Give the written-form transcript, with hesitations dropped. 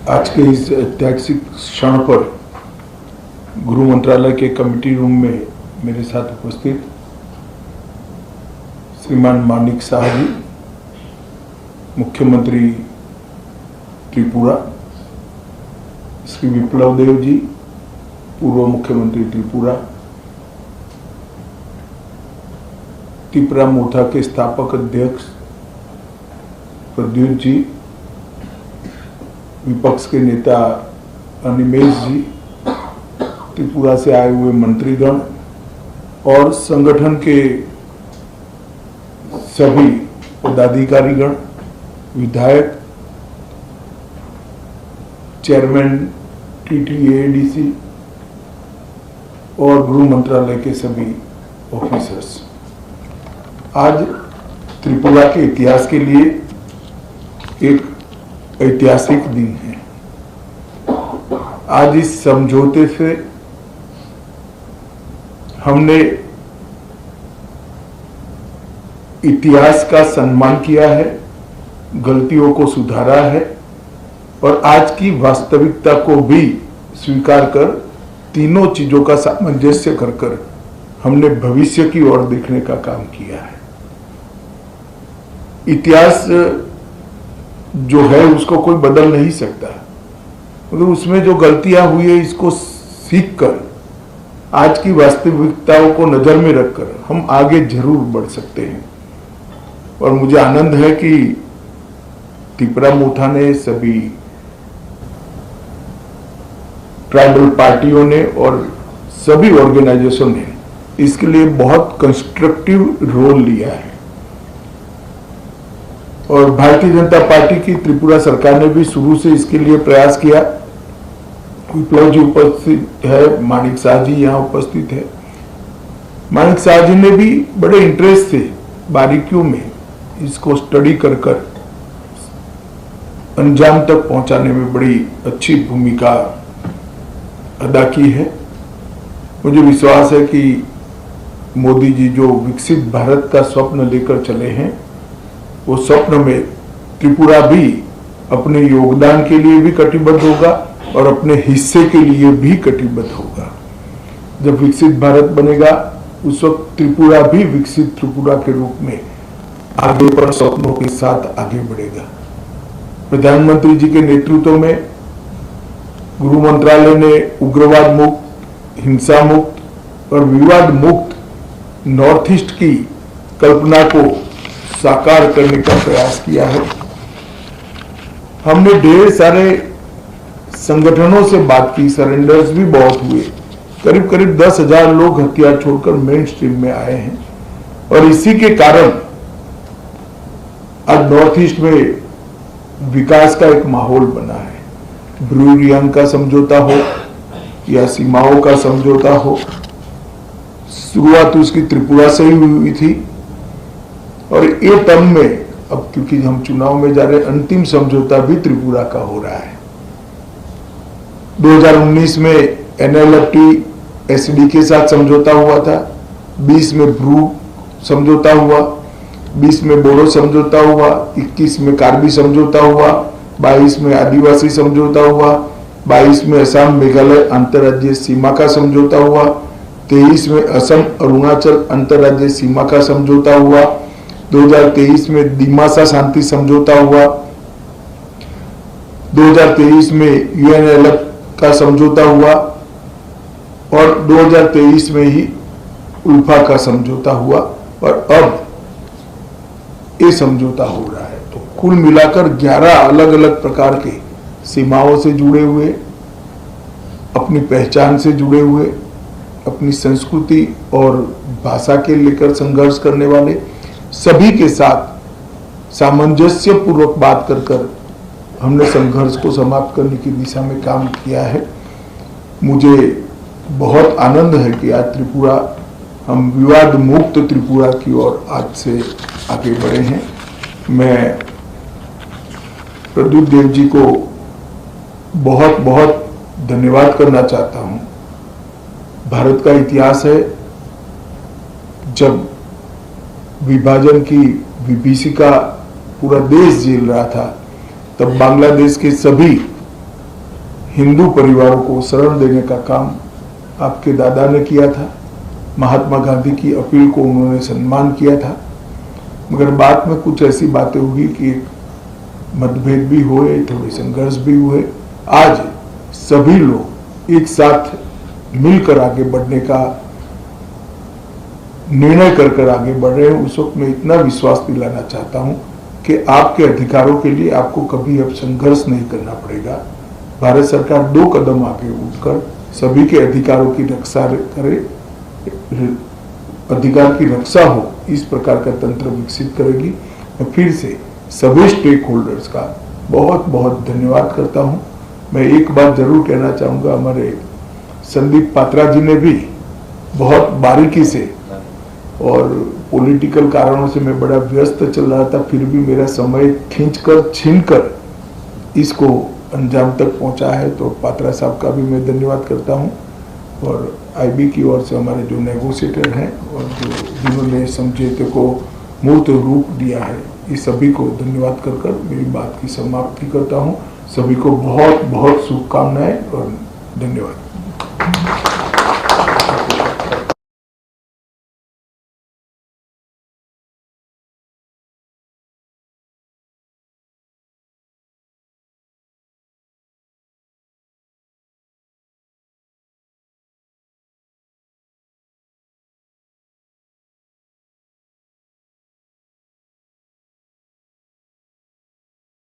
आज के इस ऐतिहासिक क्षण पर गृह मंत्रालय के कमेटी रूम में मेरे साथ उपस्थित श्रीमान मानिक शाह जी, मुख्यमंत्री त्रिपुरा, श्री विप्लव देव जी, पूर्व मुख्यमंत्री त्रिपुरा, त्रिपुरा मोर्चा के स्थापक अध्यक्ष प्रद्युत जी, विपक्ष के नेता अनिमेश जी, त्रिपुरा से आए हुए मंत्रीगण और संगठन के सभी पदाधिकारीगण, विधायक, चेयरमैन TTADC और गृह मंत्रालय के सभी ऑफिसर्स, आज त्रिपुरा के इतिहास के लिए एक ऐतिहासिक दिन है। आज इस समझौते से हमने इतिहास का सम्मान किया है, गलतियों को सुधारा है और आज की वास्तविकता को भी स्वीकार कर तीनों चीजों का सामंजस्य कर हमने भविष्य की ओर देखने का काम किया है। इतिहास जो है उसको कोई बदल नहीं सकता, मगर उसमें जो गलतियां हुई है इसको सीखकर आज की वास्तविकताओं को नजर में रखकर हम आगे जरूर बढ़ सकते हैं। और मुझे आनंद है कि त्रिपुरा मोर्चा ने, सभी ट्राइबल पार्टियों ने और सभी ऑर्गेनाइजेशन ने इसके लिए बहुत कंस्ट्रक्टिव रोल लिया है। और भारतीय जनता पार्टी की त्रिपुरा सरकार ने भी शुरू से इसके लिए प्रयास किया। विप्लव जी उपस्थित है, मानिक शाह जी यहाँ उपस्थित है। मानिक शाह जी ने भी बड़े इंटरेस्ट से बारीकियों में इसको स्टडी कर अंजाम तक पहुंचाने में बड़ी अच्छी भूमिका अदा की है। मुझे विश्वास है कि मोदी जी जो विकसित भारत का स्वप्न लेकर चले हैं, वो स्वप्न में त्रिपुरा भी अपने योगदान के लिए भी कटिबद्ध होगा और अपने हिस्से के लिए भी कटिबद्ध होगा। जब विकसित भारत बनेगा उस वक्त त्रिपुरा भी विकसित त्रिपुरा के रूप में आगे पर स्वप्नों के साथ आगे बढ़ेगा। प्रधानमंत्री जी के नेतृत्व में गृह मंत्रालय ने उग्रवाद मुक्त, हिंसा मुक्त और विवाद मुक्त नॉर्थ ईस्ट की कल्पना को साकार करने का प्रयास किया है। हमने ढेर सारे संगठनों से बात की, सरेंडर्स भी बहुत हुए। करीब करीब 10,000 लोग हथियार छोड़कर मेन स्ट्रीम में आए हैं और इसी के कारण आज नॉर्थ ईस्ट में विकास का एक माहौल बना है। ब्रू रियांग का समझौता हो या सीमाओं का समझौता हो, शुरुआत उसकी त्रिपुरा से ही हुई थी और ये टर्म में अब क्योंकि हम चुनाव में जा रहे, अंतिम समझौता भी त्रिपुरा का हो रहा है। 2019 में NLFT SD के साथ समझौता हुआ था, 20 में ब्रू समझौता हुआ, 20 में बोडो समझौता हुआ, 21 में कार्बी समझौता हुआ, 22 में आदिवासी समझौता हुआ, 22 में असम मेघालय अंतर्राज्यीय सीमा का समझौता हुआ, 23 में असम अरुणाचल अंतर्राज्यीय सीमा का समझौता हुआ, 2023 में दिमासा शांति समझौता हुआ, 2023 में UNLF का समझौता हुआ और 2023 में ही उल्फा का समझौता हुआ और अब ये समझौता हो रहा है। तो कुल मिलाकर 11 अलग अलग प्रकार के सीमाओं से जुड़े हुए, अपनी पहचान से जुड़े हुए, अपनी संस्कृति और भाषा के लेकर संघर्ष करने वाले सभी के साथ सामंजस्य पूर्वक बात कर हमने संघर्ष को समाप्त करने की दिशा में काम किया है। मुझे बहुत आनंद है कि आज त्रिपुरा, हम विवाद मुक्त त्रिपुरा की ओर आज से आगे बढ़े हैं। मैं प्रद्युत देव जी को बहुत बहुत धन्यवाद करना चाहता हूं। भारत का इतिहास है, जब विभाजन की विभीषिका पूरा देश झेल रहा था, तब बांग्लादेश के सभी हिंदू परिवारों को शरण देने का काम आपके दादा ने किया था। महात्मा गांधी की अपील को उन्होंने सम्मान किया था, मगर बाद में कुछ ऐसी बातें हुई कि मतभेद भी हुए, थोड़े संघर्ष भी हुए। आज सभी लोग एक साथ मिलकर आगे बढ़ने का निर्णय कर आगे बढ़ रहे हैं। उस वक्त मैं इतना विश्वास दिलाना चाहता हूं कि आपके अधिकारों के लिए आपको कभी अब संघर्ष नहीं करना पड़ेगा। भारत सरकार 2 कदम आगे उठकर सभी के अधिकारों की रक्षा करे, अधिकार की रक्षा हो, इस प्रकार का तंत्र विकसित करेगी। मैं फिर से सभी स्टेक होल्डर्स का बहुत बहुत धन्यवाद करता हूं। मैं एक बात जरूर कहना चाहूंगा, हमारे संदीप पात्रा जी ने भी बहुत बारीकी से, और पॉलिटिकल कारणों से मैं बड़ा व्यस्त चल रहा था, फिर भी मेरा समय खींचकर छीनकर इसको अंजाम तक पहुंचा है, तो पात्रा साहब का भी मैं धन्यवाद करता हूं। और आईबी की ओर से हमारे जो नेगोशिएटर हैं और जिन्होंने समझौते को मूर्त रूप दिया है, इस सभी को धन्यवाद कर मेरी बात की समाप्ति करता हूं। सभी को बहुत बहुत शुभकामनाएं और धन्यवाद।